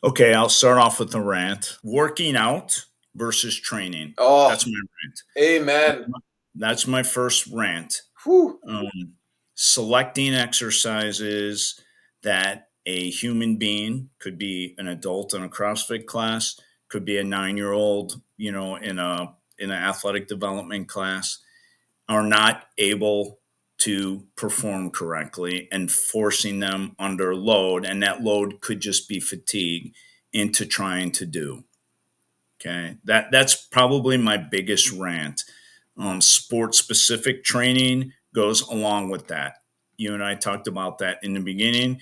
Okay, I'll start off with the rant. Working out versus training. Oh, That's my rant. amen. That's my first rant. Whew. Um, Selecting exercises that a human being, could be an adult in a CrossFit class, could be a 9-year-old, in an athletic development class, are not able to perform correctly and forcing them under load. And that load could just be fatigue into trying to do. Okay. That's probably my biggest rant. Sport specific training goes along with that. You and I talked about that in the beginning.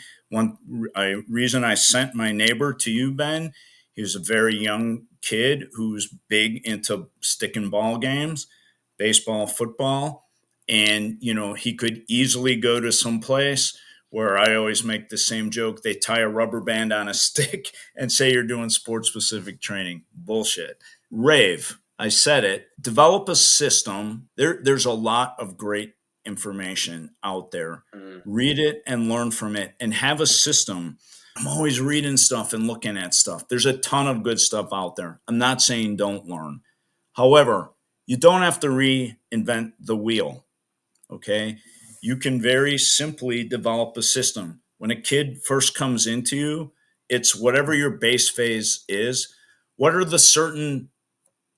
Reason I sent my neighbor to you, Ben, he was a very young kid who's big into stick and ball games, baseball, football, and he could easily go to some place where I always make the same joke. They tie a rubber band on a stick and say you're doing sports specific training. Bullshit. Rave. I said it. Develop a system. There's a lot of great information out there. Mm. Read it and learn from it and have a system. I'm always reading stuff and looking at stuff. There's a ton of good stuff out there. I'm not saying don't learn. However, you don't have to reinvent the wheel. Okay. You can very simply develop a system. When a kid first comes into you, it's whatever your base phase is. What are the certain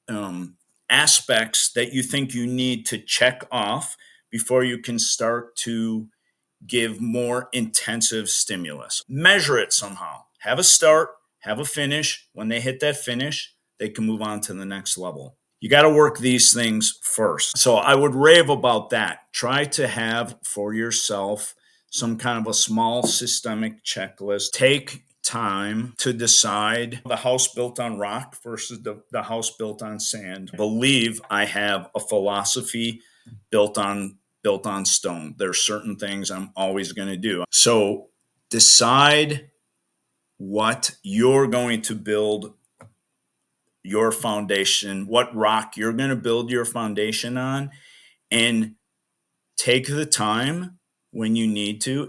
um, aspects that you think you need to check off before you can start to give more intensive stimulus? Measure it somehow. Have a start, have a finish. When they hit that finish, they can move on to the next level. You got to work these things first. So I would rave about that. Try to have for yourself some kind of a small systemic checklist. Take time to decide the house built on rock versus the house built on sand. I believe I have a philosophy built on stone. There's certain things I'm always going to do. So decide what you're going to build your foundation, what rock you're going to build your foundation on, and take the time when you need to